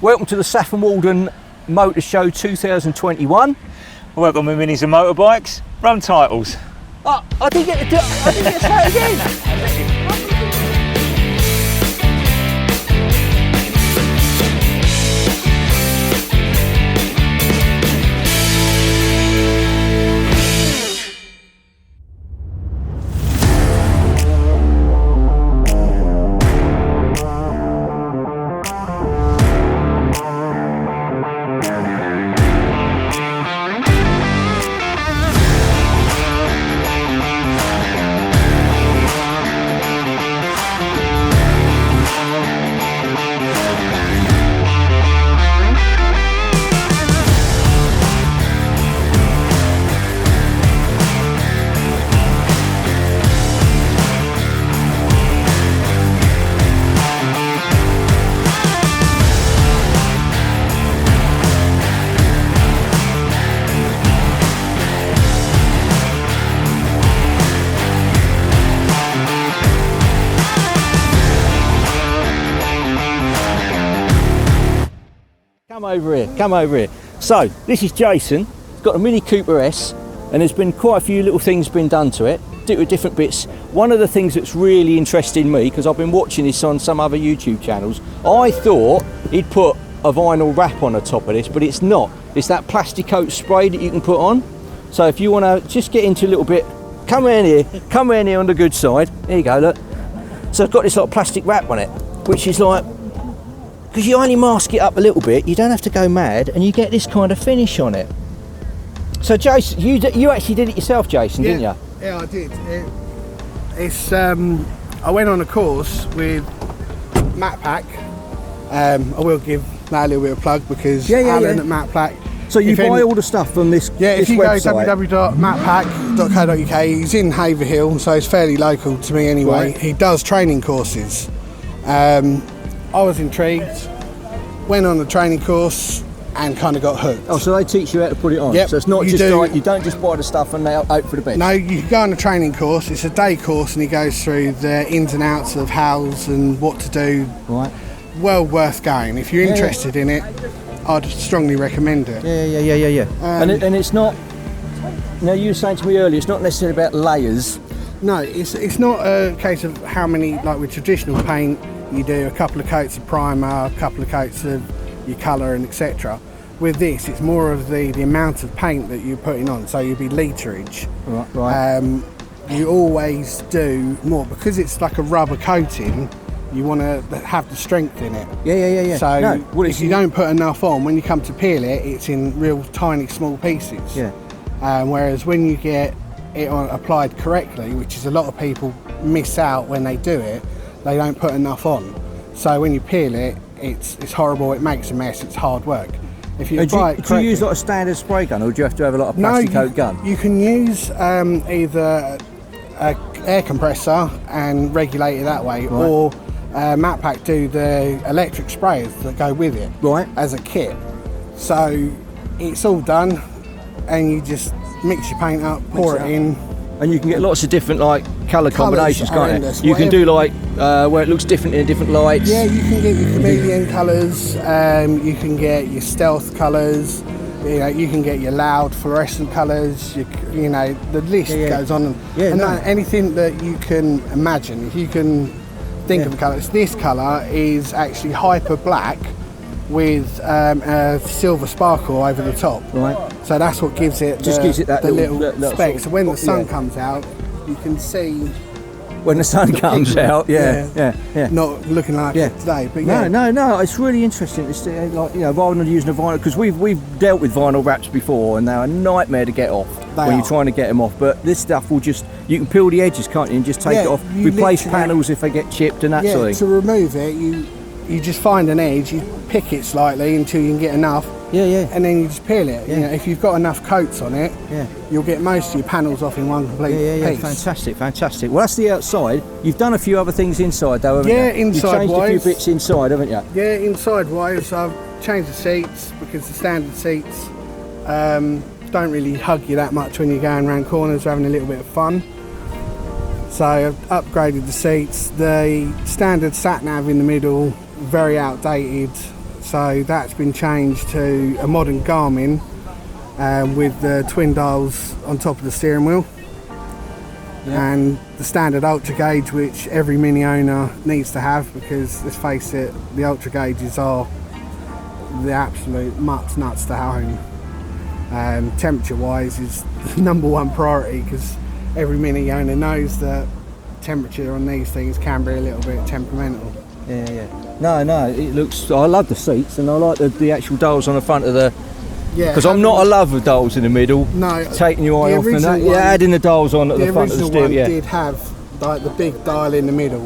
Welcome to the Saffron Walden Motor Show 2021. Welcome to Minis and Motorbikes. Run titles. Oh, I didn't get to say it again. Come over here. So, this is Jason. He's got a Mini Cooper S, and there's been quite a few little things been done to it, with different bits. One of the things that's really interesting me, because I've been watching this on some other YouTube channels, I thought he'd put a vinyl wrap on the top of this, but it's not. It's that plastic coat spray that you can put on. So if you want to just get into a little bit, come around here on the good side. There you go, look. So it's got this like plastic wrap on it, which is like, because you only mask it up a little bit, you don't have to go mad, and you get this kind of finish on it. So Jason, you actually did it yourself, Jason, didn't you? Yeah, I did. I went on a course with Matt Pack. I will give that a little bit of plug because Alan at Matt Pack. So you buy all the stuff from this if you website. go www.mattpack.co.uk, he's in Haverhill, so it's fairly local to me anyway. Right. He does training courses. I was intrigued, went on the training course and kind of got hooked. Oh, so they teach you how to put it on? Yep, so it's not just like, you don't just buy the stuff and they're out for the bench? No, you go on a training course, it's a day course, and he goes through the ins and outs of hows and what to do. Right. Well worth going. If you're interested in it, I'd strongly recommend it. Yeah. And it's not, now you were saying to me earlier, it's not necessarily about layers. No, it's not a case of how many, like with traditional paint, you do a couple of coats of primer, a couple of coats of your colour and etc. With this, it's more of the amount of paint that you're putting on, so you'll be litrage. Right. You always do more, because it's like a rubber coating, you want to have the strength in it. Yeah. So if you don't put enough on, when you come to peel it, it's in real tiny small pieces. Yeah. Whereas when you get it applied correctly, which is a lot of people miss out when they do it, they don't put enough on. So when you peel it, it's horrible, it makes a mess, it's hard work. If you apply it correctly, do you use like a standard spray gun, or do you have to have a lot of plastic coat gun? You can use either an air compressor and regulate it that way, right, or Matt Pack do the electric sprayers that go with it, right, as a kit. So it's all done, and you just mix your paint up, pour it in. And you can get lots of different like colour combinations, can't you? You can do like where it looks different in different lights. Yeah, you can get your chameleon colours, you can get your stealth colours, you can get your loud fluorescent colours, you know, the list goes on. Anything that you can imagine, if you can think of a colour. This colour is actually hyper black with a silver sparkle over the top. Right. So that's what gives it that little speck. So when the sun comes out, you can see. When the sun comes out, yeah. Not looking like it today, but No. It's really interesting. It's like, you know, rather than using a vinyl, because we've dealt with vinyl wraps before, and they're a nightmare to get off when you're trying to get them off. But this stuff will just, you can peel the edges, can't you, and just take it off, replace panels if they get chipped and that sort of thing. To remove it, you just find an edge, you pick it slightly until you can get enough. And then you just peel it. You know, if you've got enough coats on it, you'll get most of your panels off in one complete piece. Fantastic. Well, that's the outside. You've done a few other things inside though, haven't you? Inside-wise. You've changed a few bits inside, haven't you? Yeah, inside-wise, I've changed the seats, because the standard seats don't really hug you that much when you're going around corners, having a little bit of fun. So I've upgraded the seats. The standard sat nav in the middle, very outdated. So that's been changed to a modern Garmin with the twin dials on top of the steering wheel. And the standard ultra gauge, which every Mini owner needs to have, because let's face it, the ultra gauges are the absolute nuts to home. Temperature wise is the number one priority, because every Mini owner knows that temperature on these things can be a little bit temperamental. No, it looks, I love the seats, and I like the actual dials on the front of the, because I'm not a lover of dials in the middle. No, taking your eye off and that. Adding the dials on at the front of the steering. The original one did have like the big dial in the middle.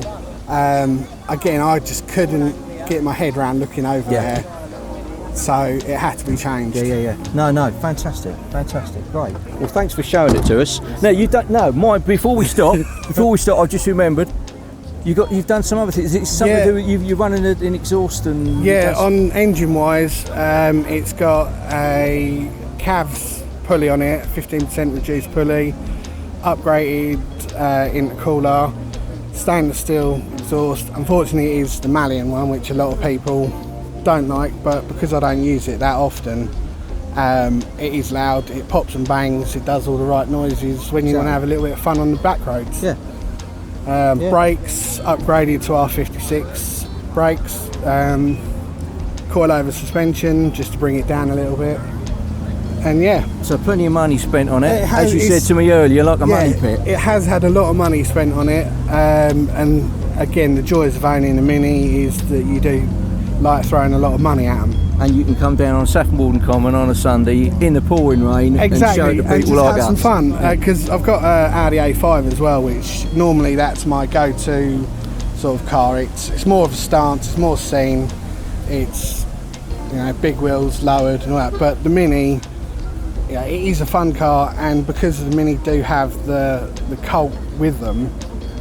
Again, I just couldn't get my head around looking over there, so it had to be changed. No, fantastic, great. Well, thanks for showing it to us. Now you don't know. Before we stop, I just remembered. You've done some other things. Is it something to do with you're running an exhaust and? On engine wise, it's got a Cavs pulley on it, 15% reduced pulley, upgraded intercooler, stainless steel exhaust. Unfortunately, it is the Malian one, which a lot of people don't like, but because I don't use it that often, it is loud. It pops and bangs. It does all the right noises when you want to have a little bit of fun on the back roads. Brakes upgraded to R56 brakes, coilover suspension just to bring it down a little bit, and so plenty of money spent on it, as you said to me earlier, like a money pit. It has had a lot of money spent on it, and again, the joys of owning a Mini is that you do like throwing a lot of money at them. And you can come down on Saffron Walden Common on a Sunday in the pouring rain and show the people and just like have some us. fun, because I've got an Audi A5 as well, which normally that's my go-to sort of car. It's more of a stance, it's more scene, it's big wheels, lowered and all that, but the Mini, it is a fun car, and because the Mini do have the cult with them,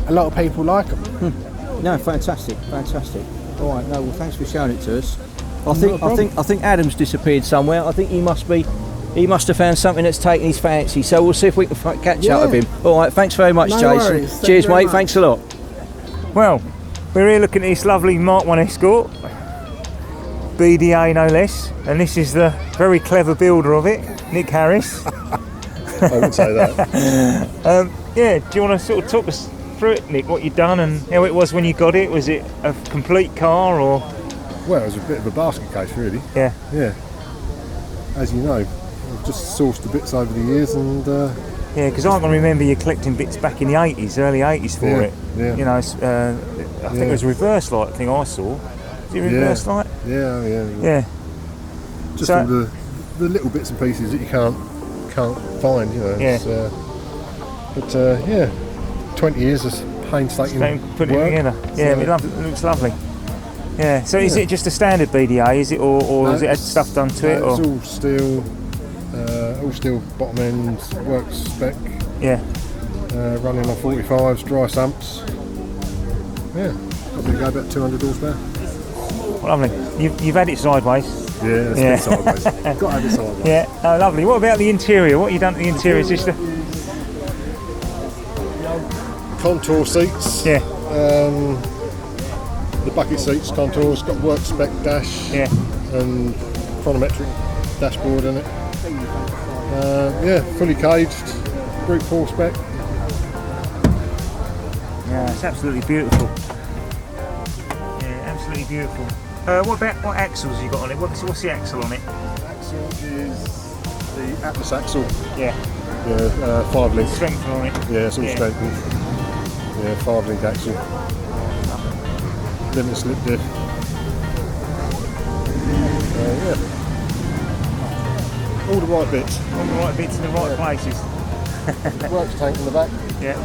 a lot of people like them. No, fantastic. All right, well, thanks for showing it to us. I think Adam's disappeared somewhere. I think he must have found something that's taken his fancy. So we'll see if we can catch up with him. All right, thanks very much, No Jason. worries. Cheers, mate. Thanks a lot. Well, we're here looking at this lovely Mark 1 Escort, BDA no less, and this is the very clever builder of it, Nick Harris. I wouldn't say that. Do you want to sort of talk us through it, Nick, what you've done and how it was when you got it? Was it a complete car or? Well, it was a bit of a basket case, really. Yeah. As you know, I've just sourced the bits over the years, and because I can remember you collecting bits back in the 80s, early 80s for it. Yeah. I think it was a reverse light thing I saw. Is it reverse light? Yeah. Just all the little bits and pieces that you can't find, But 20 years of painstaking putting it together. It looks lovely. Yeah. So is it just a standard BDA? Is it, or has it had stuff done to it? Or? It's all steel bottom end, works spec. Yeah. Running on 45s, dry sumps. Probably go about 200 horsepower. Well, lovely. You've had it sideways. Yeah, it's been sideways. Got to have it sideways. Yeah. Oh, lovely. What about the interior? What have you done to the interior? Is just contour seats. Yeah. The bucket seats, contours, got work spec dash. Yeah. And chronometric dashboard in it. Fully caged, Group 4 spec. Yeah, it's absolutely beautiful. Yeah, absolutely beautiful. What axles you got on it? What's the axle on it? Axle is the Atlas axle. Yeah. 5-link. Strength on it. Yeah, it's all strengthened. Yeah, 5-link axle. Limit slip diff. All the right bits. All the right bits in the right places. Works tank in the back. Yeah.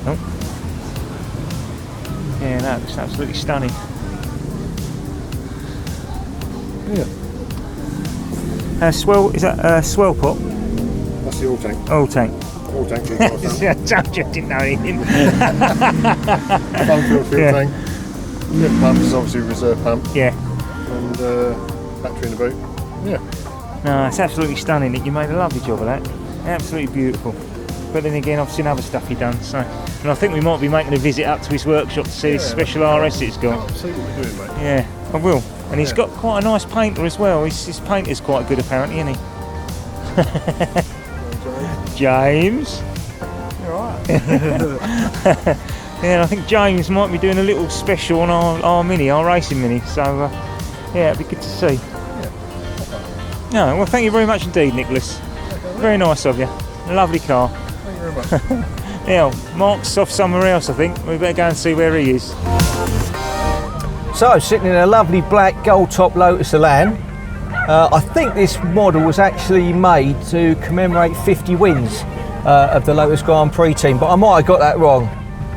Oh. Yeah, that looks absolutely stunning. Yeah. Swell, is that swell pop? That's the oil tank. Oil tank. Oil tank. I didn't know anything. Fuel tank. Lift pump is obviously a reserve pump. Yeah. And battery in the boot. Yeah. No, it's absolutely stunning. You made a lovely job of that. Absolutely beautiful. but then again I've seen other stuff he's done. So, and I think we might be making a visit up to his workshop to see his special RS it's got. See what we're doing, mate. Yeah, I will. And he's got quite a nice painter as well. His painter's quite good apparently, isn't he? James. You're right. Yeah, I think James might be doing a little special on our Mini, our racing Mini. So yeah, it'd be good to see. No, well, thank you very much indeed, Nicholas. Very nice of you. Lovely car. Thank you very much. Now, Mark's off somewhere else, I think. We better go and see where he is. So, sitting in a lovely black gold top Lotus Elan. I think this model was actually made to commemorate 50 wins of the Lotus Grand Prix team, but I might have got that wrong.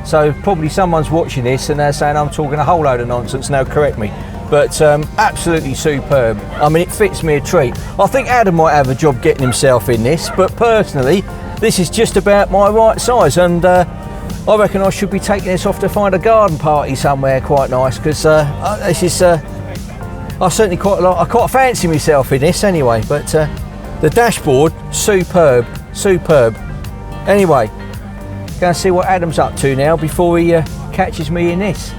So probably someone's watching this and they're saying I'm talking a whole load of nonsense, now correct me. But absolutely superb. I mean, it fits me a treat. I think Adam might have a job getting himself in this, but personally, this is just about my right size, and I reckon I should be taking this off to find a garden party somewhere quite nice, because this is, I certainly I quite fancy myself in this anyway, but the dashboard, superb. Anyway, go and see what Adam's up to now before he catches me in this.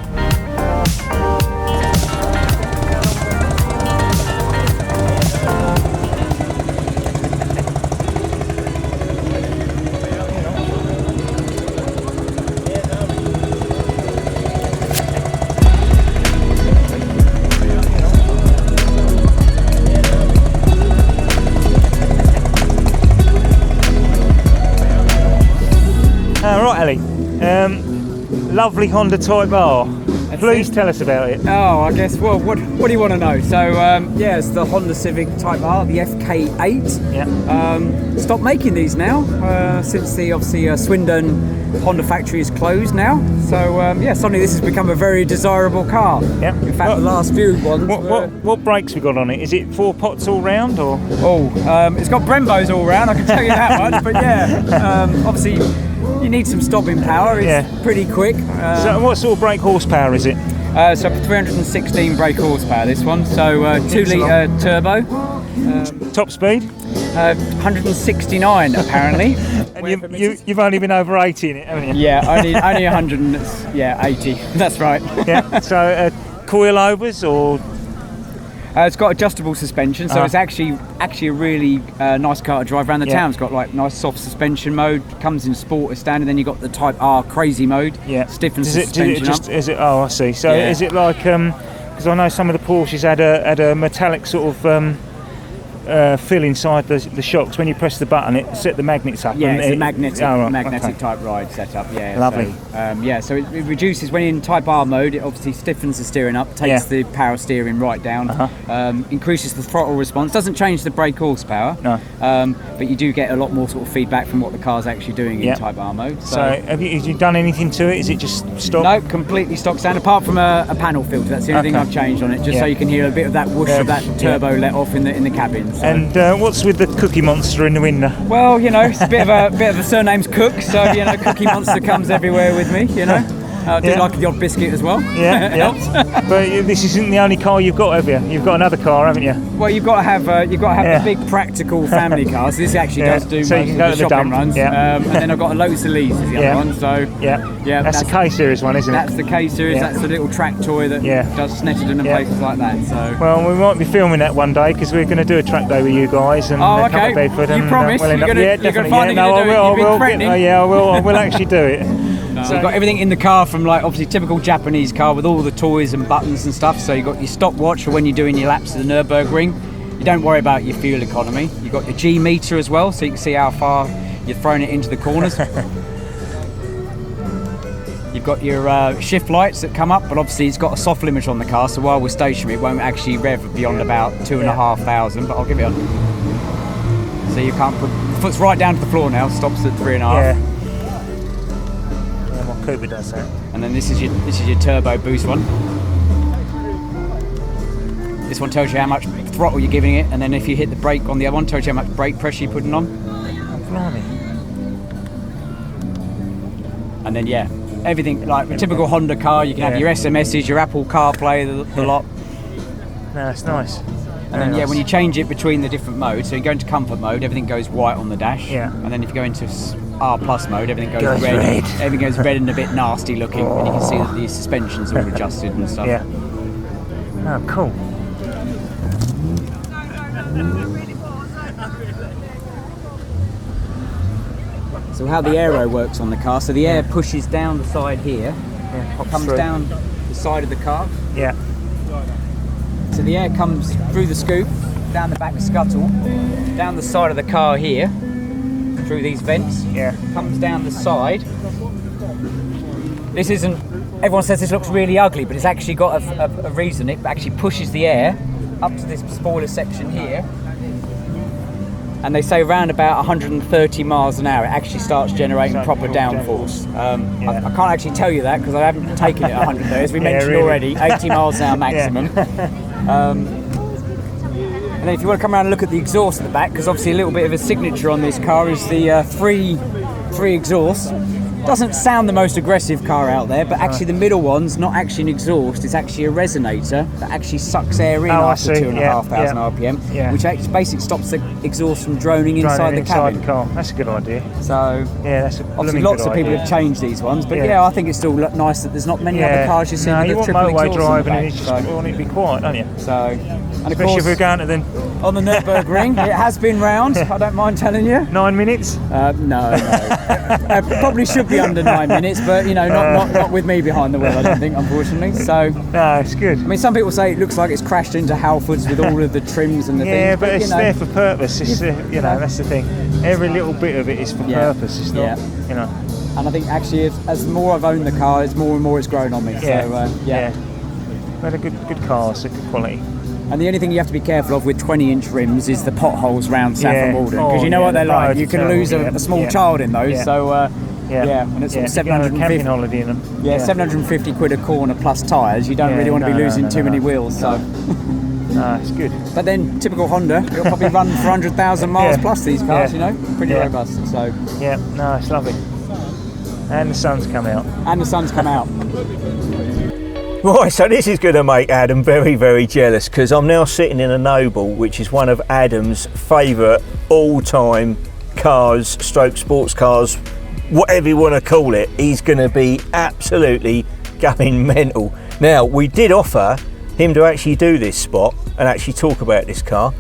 Right, Healey. Lovely Honda Type R. Please tell us about it. Oh, I guess. Well, what do you want to know? So, yeah, it's the Honda Civic Type R, the FK8. Yeah. Stopped making these now since the obviously Swindon Honda factory is closed now. So, yeah, suddenly this has become a very desirable car. Yeah. In fact, the last few ones. What brakes we got on it? Is it 4 pots all round or? Oh, it's got Brembos all round. I can tell you that much. But yeah, obviously. You need some stopping power, it's pretty quick. So what sort of brake horsepower is it? So 316 brake horsepower this one, so 2-litre turbo. Top speed? 169 apparently. And you've only been over 80 in it, haven't you? Yeah, only 180, that's right. Yeah, so coilovers or? It's got adjustable suspension, so it's actually a really nice car to drive around the town. It's got like nice soft suspension mode, comes in sport as standard, then you've got the Type R crazy mode, stiffens the suspension up. Oh, I see. So is it like, because I know some of the Porsches had a metallic sort of fill inside the shocks. When you press the button, it set the magnets up. Yeah, it's a magnetic type ride setup. Yeah, lovely. So it reduces when in Type R mode. It obviously stiffens the steering up, takes the power steering right down, increases the throttle response. Doesn't change the brake horsepower. No. But you do get a lot more sort of feedback from what the car's actually doing in Type R mode. So have you done anything to it? Is it just stock? No, completely stock standard. Apart from a panel filter, that's the only thing I've changed on it, just so you can hear a bit of that whoosh of that turbo let off in the cabin. So. And what's with the Cookie Monster in the window? Well, you know, it's a bit of the surname's Cook, so you know, Cookie Monster comes everywhere with me. You know, I do like the odd biscuit as well. Yeah, helps. But this isn't the only car you've got, have you? You've got another car, haven't you? Well, you've got to have the big practical family cars. This actually does do most of the shopping runs. Yeah. And then I've got a Lotus Elan as the other one. So that's the K series one, isn't it? That's the K series. That's the little track toy that does Snetterton and places like that. So well, we might be filming that one day because we're going to do a track day with you guys and come to Bedford. You promise? You're going to find it. I will actually do it. So you've got everything in the car, from like obviously typical Japanese car with all the toys and buttons and stuff. So you've got your stopwatch for when you're doing your laps of the Nürburgring. You don't worry about your fuel economy. You've got your G meter as well, so you can see how far you're throwing it into the corners. You've got your shift lights that come up, but obviously it's got a soft limiter on the car, so while we're stationary it won't actually rev beyond about 2,500, but I'll give it a... So you can't put... The foot's right down to the floor now, stops at 3.5. My Cougar does that. And then this is your turbo boost one. This one tells you how much throttle you're giving it, and then if you hit the brake on the other one, tells you how much brake pressure you're putting on. Oh, blimey. And then everything like a typical Honda car. You can have your SMSs, your Apple CarPlay, the lot. No, that's nice. And then when you change it between the different modes, so you go into comfort mode, everything goes white on the dash. Yeah. And then if you go into R Plus mode, everything goes red. Everything goes red and a bit nasty looking, and you can see that the suspension's all adjusted and stuff. Yeah. Oh, cool. So how the aero works on the car, so the air pushes down the side here, comes down the side of the car. Yeah. So the air comes through the scoop, down the back scuttle, down the side of the car here, through these vents, comes down the side. This isn't, everyone says this looks really ugly, but it's actually got a reason. It actually pushes the air up to this spoiler section here, and they say around about 130 miles an hour it actually starts generating proper downforce. I can't actually tell you that because I haven't taken it at 130, as we mentioned already, 80 miles an hour maximum. And then if you want to come around and look at the exhaust at the back, because obviously a little bit of a signature on this car is the three exhausts. Doesn't sound the most aggressive car out there, but actually the middle one's not actually an exhaust, it's actually a resonator that actually sucks air in after 2,500 RPM, which actually basically stops the exhaust from droning inside the cabin. The car. That's a good idea. So that's obviously lots of people have changed these ones, but I think it's still nice that there's not many other cars you see with the triple exhaust. You want motorway driving and you want it to be quiet, don't you? So, and of especially course, if we're going to then on the Nürburgring, it has been round, I don't mind telling you. 9 minutes? No. Probably should be under 9 minutes, but not with me behind the wheel, I don't think, unfortunately. So no, it's good. I mean, some people say it looks like it's crashed into Halfords with all of the trims and the things. Yeah, but it's there for purpose. It's that's the thing. Every little bit of it is for purpose. It's not, And I think actually, as the more I've owned the car, it's more and more it's grown on me. But a good car, it's a good quality. And the only thing you have to be careful of with 20-inch rims is the potholes round Saffron Walden, because you know what they're like. You can lose a small child in those. So and it's sort of 750 camping holiday in them. 750 quid a corner plus tyres. You don't really want to be losing too many wheels. So. No, it's good. But then typical Honda, it'll probably run for 100,000 miles plus these cars. Pretty robust. So it's lovely. And the sun's come out. Right, so this is going to make Adam very, very jealous, because I'm now sitting in a Noble, which is one of Adam's favourite all-time cars, stroke sports cars, whatever you want to call it. He's going to be absolutely going mental. Now, we did offer him to actually do this spot and actually talk about this car,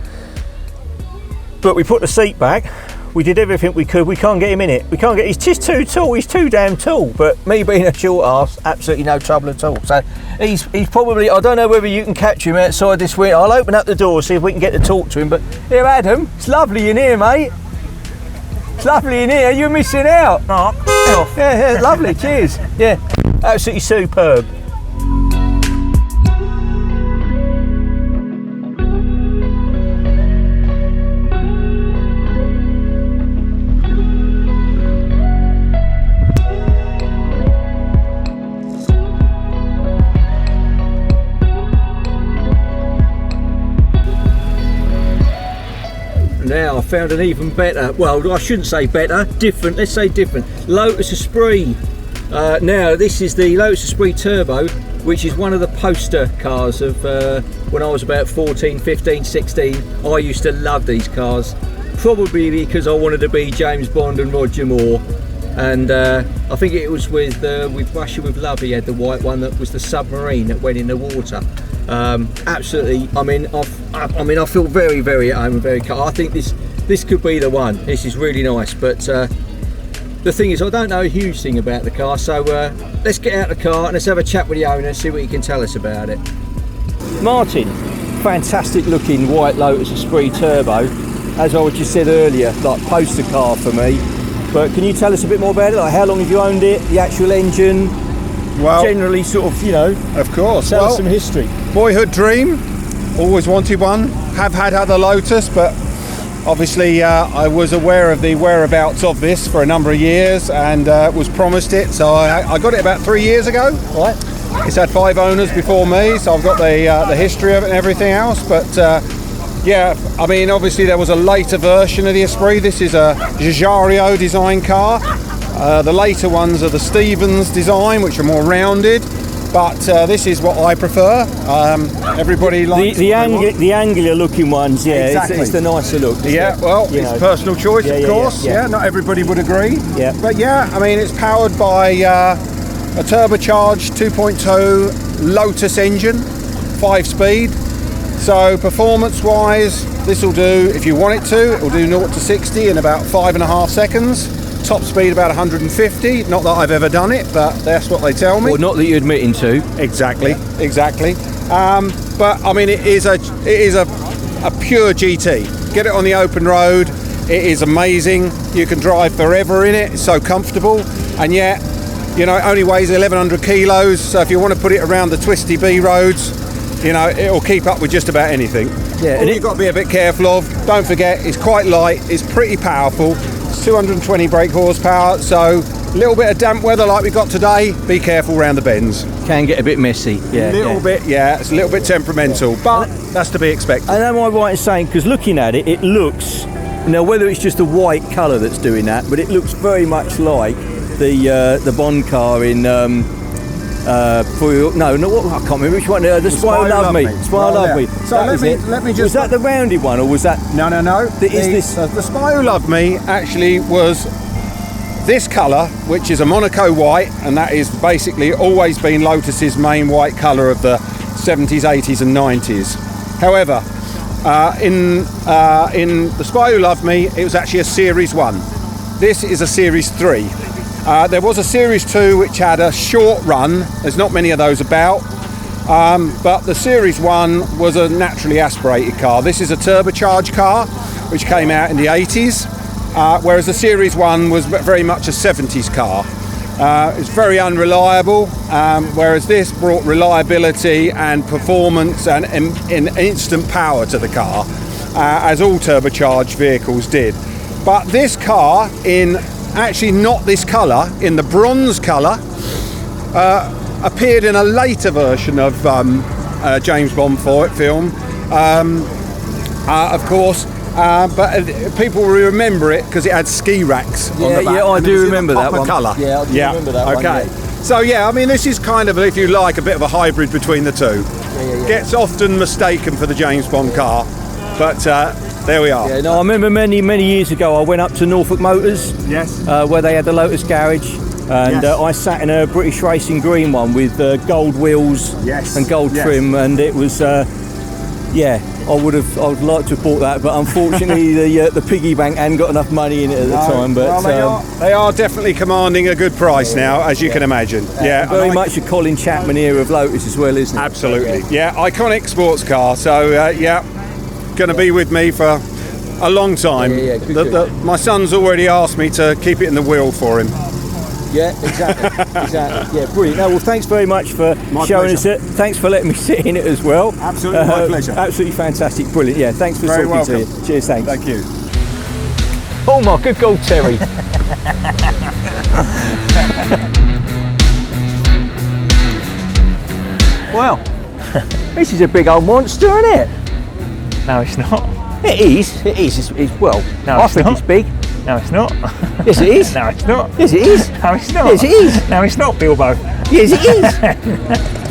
but we put the seat back. We did everything we could. We can't get him in it. He's just too tall. He's too damn tall. But me being a short arse, absolutely no trouble at all. So he's probably, I don't know whether you can catch him outside this window. I'll open up the door, see if we can get to talk to him. But here, Adam, it's lovely in here, mate. It's lovely in here. You're missing out. Mark, yeah, lovely. Cheers. Yeah, absolutely superb. Now I found an even better, well, I shouldn't say better, different, let's say different, Lotus Esprit. Now this is the Lotus Esprit Turbo, which is one of the poster cars of when I was about 14, 15, 16. I used to love these cars, probably because I wanted to be James Bond and Roger Moore. And I think it was with Russia with Love, he had the white one that was the submarine that went in the water. Absolutely, I feel very, very at home and very I think this could be the one. This is really nice, but the thing is, I don't know a huge thing about the car, so let's get out of the car and let's have a chat with the owner and see what he can tell us about it. Martin, fantastic looking white Lotus Esprit Turbo, as I just said earlier, like poster car for me. But can you tell us a bit more about it? Like, how long have you owned it? The actual engine? Well, generally, sort of, Of course. Tell us some history. Boyhood dream. Always wanted one. Have had other Lotus, but obviously I was aware of the whereabouts of this for a number of years and was promised it. So I got it about 3 years ago. Right. It's had 5 owners before me, so I've got the history of it and everything else. But yeah, I mean, obviously there was a later version of the Esprit. This is a Giagiaro design car. The later ones are the Stevens design, which are more rounded. but this is what I prefer. Everybody likes the angular looking ones. Yeah, exactly. It's the nicer look. Yeah, well, it's personal choice, of course. Yeah, not everybody would agree. Yeah, but yeah, I mean, it's powered by a turbocharged 2.2 Lotus engine, 5-speed. So performance-wise, this will do, if you want it to, it will do 0 to 60 in about 5.5 seconds. Top speed about 150. Not that I've ever done it, but that's what they tell me. Well, not that you're admitting to. Exactly. But I mean, it is a pure GT. Get it on the open road. It is amazing. You can drive forever in it. It's so comfortable, and yet, you know, it only weighs 1,100 kilos. So if you want to put it around the twisty B roads, you know, it'll keep up with just about anything. Yeah, and you've got to be a bit careful of. Don't forget, it's quite light. It's pretty powerful. It's 220 brake horsepower. So a little bit of damp weather like we got today. Be careful around the bends. Can get a bit messy. Yeah, a little bit. Yeah, it's a little bit temperamental, but that's to be expected. And am I right in saying, because looking at it, it looks, now whether it's just a white colour that's doing that, but it looks very much like the Bond car in I can't remember which one. The Spy Love Me. Spy Love Me. So let me just. Was that the rounded one, or was that? No. The Spy Who Loved Me actually was this colour, which is a Monaco white, and that is basically always been Lotus's main white colour of the 70s, 80s, and 90s. However, in the Spy Who Loved Me, it was actually a Series 1. This is a Series 3. There was a Series 2 which had a short run. There's not many of those about, but the Series 1 was a naturally aspirated car. This is a turbocharged car which came out in the 80s, whereas the Series 1 was very much a 70s car. It's very unreliable, whereas this brought reliability and performance and instant power to the car, as all turbocharged vehicles did. But this car, in actually not this colour, in the bronze colour, appeared in a later version of James Bond film, of course, but people will remember it because it had ski racks on the back. Yeah, I do remember that one. Colour. Yeah, I do remember that one. Okay. So yeah, I mean, this is kind of, if you like, a bit of a hybrid between the two. Gets often mistaken for the James Bond car, but there we are. Yeah, no, I remember many years ago I went up to Norfolk Motors, where they had the Lotus garage, and I sat in a British Racing Green one with gold wheels and gold trim, and it was I would like to have bought that, but unfortunately the piggy bank hadn't got enough money in it at the time. But they are definitely commanding a good price now, as you can imagine. Very much a Colin Chapman era of Lotus as well, isn't it? Absolutely. Yeah, iconic sports car. So going to be with me for a long time. My son's already asked me to keep it in the wheel for him. Yeah, exactly. Yeah, brilliant. No, well, thanks very much for showing us it. Thanks for letting me sit in it as well. Absolutely, my pleasure. Absolutely fantastic, brilliant. Yeah, thanks for talking to you. Cheers, thanks. Thank you. Oh my good God, Terry. Wow, this is a big old monster, isn't it? No, it's not. It is. It's well. No, I think it's big. No, it's not. Yes, it is. No, it's not. Yes, it is. No, it's not. Yes, it is. No, it's not, Bilbo. Yes, it is.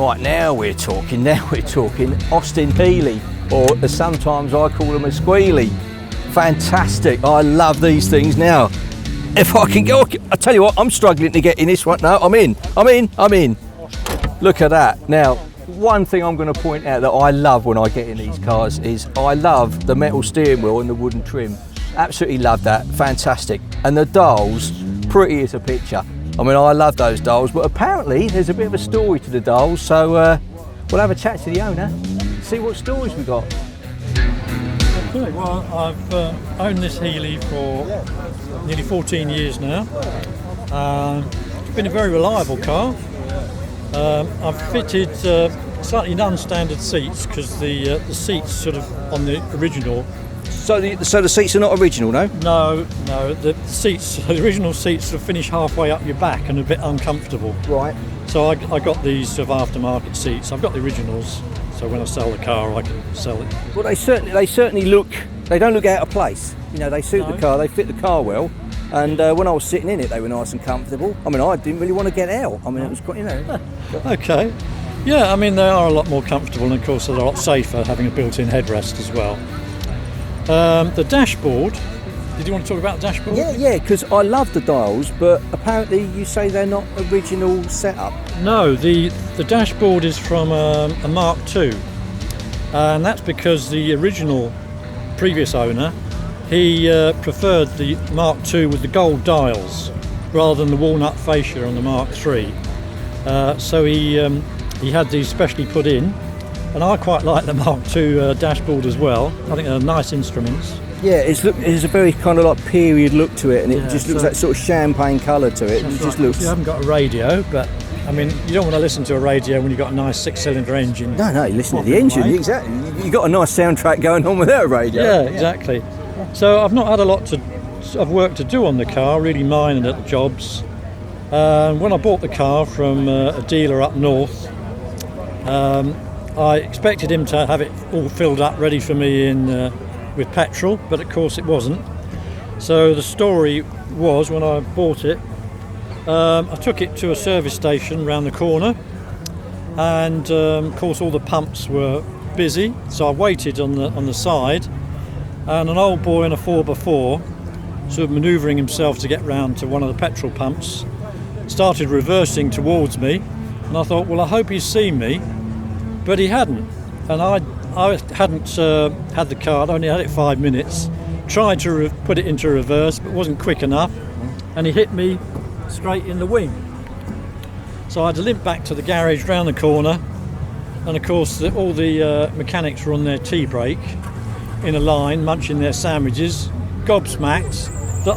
Right, now we're talking. Austin Healey, or as sometimes I call them, a squealy. Fantastic. I love these things. Now, if I can go, I tell you what, I'm struggling to get in this one. No, I'm in. Look at that. Now, one thing I'm going to point out that I love when I get in these cars is I love the metal steering wheel and the wooden trim. Absolutely love that. Fantastic. And the dials, pretty as a picture. I mean, I love those dials, but apparently there's a bit of a story to the dials, so we'll have a chat to the owner, see what stories we got. Okay, well, I've owned this Healey for nearly 14 years now. It's been a very reliable car. I've fitted slightly non-standard seats because the seats sort of on the original. So the seats are not original, no? No, the original seats sort of finish halfway up your back and a bit uncomfortable. Right. So I got these sort of aftermarket seats. I've got the originals, so when I sell the car, I can sell it. Well, they certainly look. They don't look out of place. You know, they suit the car. They fit the car well. And when I was sitting in it, they were nice and comfortable. I mean, I didn't really want to get out. I mean, it was quite, you know. Okay. Yeah, I mean, they are a lot more comfortable, and of course they're a lot safer having a built-in headrest as well. The dashboard. Did you want to talk about the dashboard? Yeah, because I love the dials, but apparently you say they're not original setup. No, the dashboard is from a Mark II, and that's because the original previous owner, he preferred the Mark II with the gold dials rather than the walnut fascia on the Mark III. So he had these specially put in, and I quite like the Mark II dashboard as well. I think they're nice instruments. Yeah, it's a very kind of like period look to it, and it just looks like sort of champagne colour to it. And it just looks. You haven't got a radio, but I mean, you don't want to listen to a radio when you've got a nice 6-cylinder engine. No, you listen to the engine, exactly. You've got a nice soundtrack going on without a radio. Yeah, exactly. So I've not had a lot of work to do on the car, really minor little jobs. When I bought the car from a dealer up north, I expected him to have it all filled up ready for me with petrol, but of course it wasn't. So the story was, when I bought it, I took it to a service station round the corner, and of course all the pumps were busy, so I waited on the side, and an old boy in a 4x4, sort of manoeuvring himself to get round to one of the petrol pumps, started reversing towards me, and I thought, well, I hope he's seen me, but he hadn't. And I hadn't had the car, I'd only had it 5 minutes, tried to put it into reverse, but wasn't quick enough, and he hit me straight in the wing. So I had to limp back to the garage round the corner, and of course all the mechanics were on their tea break in a line, munching their sandwiches, gobsmacked that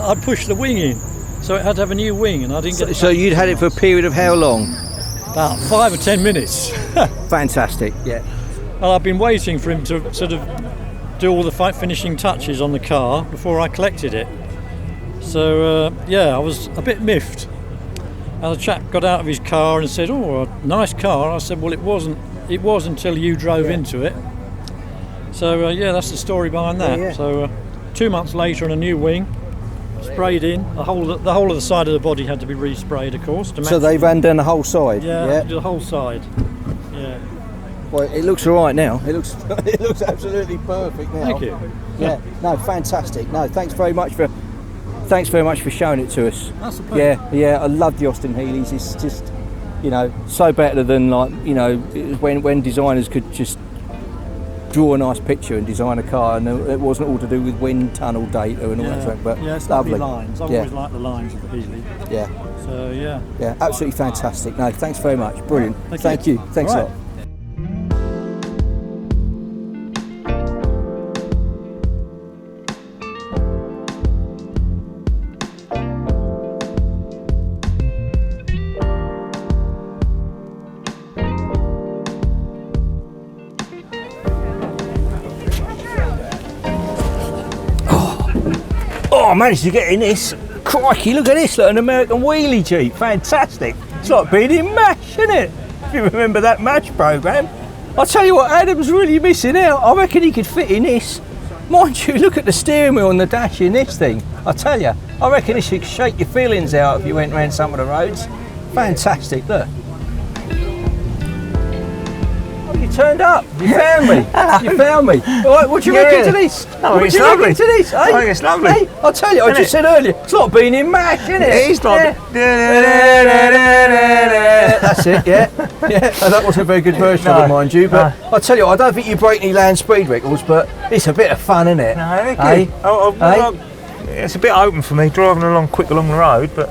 I pushed the wing in. So it had to have a new wing, and I didn't get it. So you'd had it for a period of how long? About 5 or 10 minutes. Fantastic, yeah. Well, I've been waiting for him to sort of do all the finishing touches on the car before I collected it. So I was a bit miffed. And the chap got out of his car and said, "Oh, a nice car." I said, "Well, it wasn't. It was until you drove into it." So that's the story behind that. Yeah. So 2 months later, on a new wing, sprayed in. The whole of the side of the body had to be resprayed, of course. So they ran down the whole side? Yeah, the whole side. Yeah. Well, it looks all right now. It looks absolutely perfect now. Thank you. Yeah. No, fantastic. No, thanks very much for showing it to us. That's a pleasure. Yeah. I love the Austin Healeys. It's just, so better than when designers could just draw a nice picture and design a car, and it wasn't all to do with wind tunnel data and all that stuff. But it's lovely lines. I've always liked the lines of the Healey. Yeah. So Yeah, absolutely fantastic. No, thanks very much. Brilliant. Thank you. Thanks a lot. I managed to get in this. Crikey, look at this, an American Willy Jeep. Fantastic. It's like being in MASH, isn't it? If you remember that MASH programme. I'll tell you what, Adam's really missing out. I reckon he could fit in this. Mind you, look at the steering wheel and the dash in this thing. I tell you, I reckon this should shake your feelings out if you went around some of the roads. Fantastic, look. turned up. You found me. You found me. All right, what do you reckon to this? Oh, what it's do you lovely. reckon to this? I think it's lovely. Hey, I'll tell you, I just said earlier, it's like being in MASH, isn't it? It is like... That's it, yeah. That wasn't a very good version of it, mind you, but I'll tell you, I don't think you break any land speed records, but it's a bit of fun, isn't it? No, they're good. It's a bit open for me, driving along quick along the road, but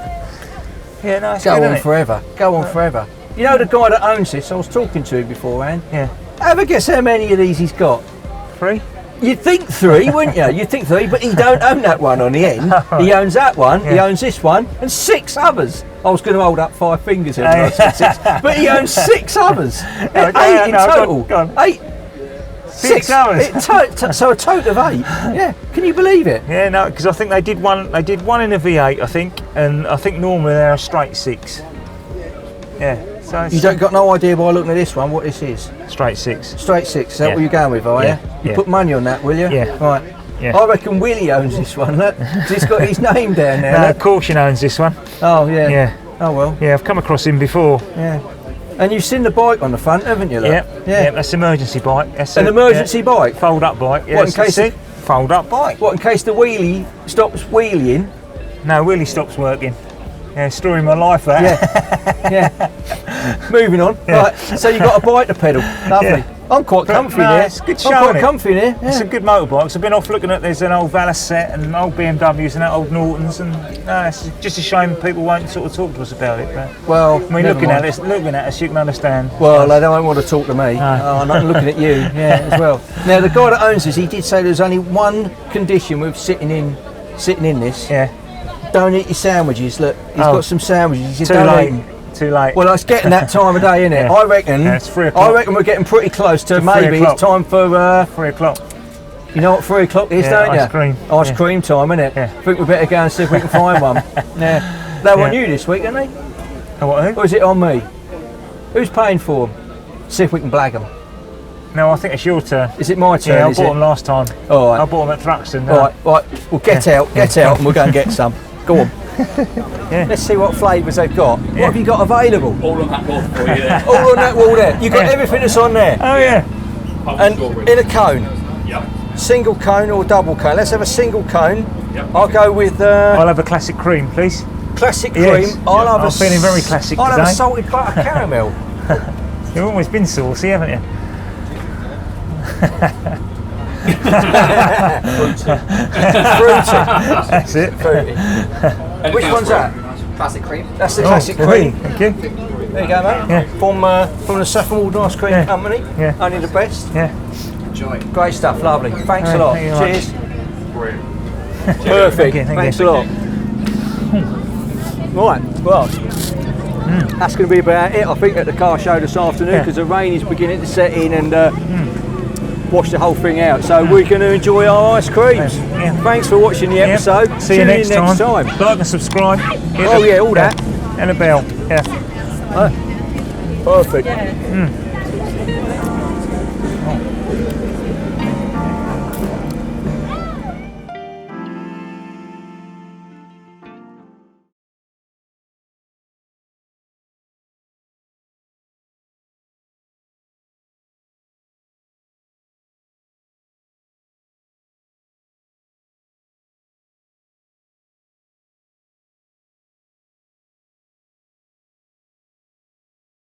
yeah, no, it's Go good, on isn't it? forever. Go on forever. You know the guy that owns this, I was talking to him beforehand. Yeah. Have a guess how many of these he's got? 3? You'd think 3, wouldn't you? You'd think 3, but he don't own that one on the end. He owns that one, he owns this one, and 6 others. I was going to hold up 5 fingers here when I said 6, but he owns 6 others. 8 in total. Go on. 8. 6 hours. So a total of 8. Yeah, can you believe it? Yeah, no, because I think they did one in a V8, I think, and I think normally they're a straight 6. Yeah. So You don't got no idea by looking at this one what this is? straight 6. Straight 6, is that Yeah. what you're going with, are Yeah. you? You Yeah. put money on that, will you? Yeah. Right. Yeah. I reckon Willy owns this one, look. He's got his name down there. No, look. Caution owns this one. Oh, yeah. Yeah. Oh, well. Yeah, I've come across him before. Yeah. And you've seen the bike on the front, haven't you? Look? Yeah. That's an emergency bike. That's An emergency bike? Fold up bike. Yeah, What, in case see? Fold up bike. What, in case the wheelie stops wheeling? No, Willy stops working. Yeah, story of my life that. Yeah. Moving on. Yeah. Right, so you've got a bike to pedal. Lovely. Yeah. I'm quite comfy No, there. it's a good show, I'm quite isn't it? comfy in here. It's Yeah. some good motorbikes. I've been off looking at, there's an old Valicet and old BMWs and old Nortons, and no, it's just a shame people won't sort of talk to us about it. But Well, I mean, never looking mind. at us, you can understand. Well, they don't want to talk to me. I'm not looking at you, as well. Now, the guy that owns this, he did say there's only one condition with sitting in this. Yeah. Don't eat your sandwiches. Look, he's got some sandwiches. He said, Too don't late. eat 'em. Too late. Well, it's getting that time of day, isn't it? Yeah. I reckon. Yeah, it's 3 o'clock. I reckon we're getting pretty close to 3 maybe o'clock. it's time for. 3 o'clock. You know what 3 o'clock is, Yeah, don't you? ice cream. Ice Yeah. cream time, isn't it? Yeah. I think we better go and see if we can find one. Yeah. They want Yeah. you this week, don't they? Oh, what, who? Or is it on me? Who's paying for them? See if we can blag them. No, I think it's your turn. Is it my turn? Yeah, I is bought it? them last time. All right. I bought them at Thruxton. All right. Well, get out, and we'll go and get some. Go on. Yeah. Let's see what flavours they've got. What have you got available? All on that wall for you there. All on that wall there. You've got Yeah. everything that's on there. Oh, yeah. And in a cone. Yep. Single cone or double cone? Let's have a single cone. Yep. I'll go with I'll have a classic cream, please. classic cream. Yes. I'll Yeah, have I'm feeling very classic I'll have today. a salted butter caramel. You've always been saucy, haven't you? Fruity. That's it. Fruity. Which one's that? Classic cream. That's the classic cream. Thank you. There you go, mate. Yeah. From the Saffron Walden Ice Cream Yeah. Company. Yeah. Only the best. Yeah. Enjoy. Great stuff. Lovely. Thanks Right, a lot. thank you very Cheers. Brilliant. Perfect. Thank you, Thanks thank a lot. Right. Well. That's going to be about it, I think, at the car show this afternoon, Yeah. because the rain is beginning to set in and wash the whole thing out. So we're going to enjoy our ice creams. Yeah. Thanks for watching the episode. See you Tune next in next time. Like and subscribe. Hit Oh the- yeah, all that. And a bell. Yeah. Perfect.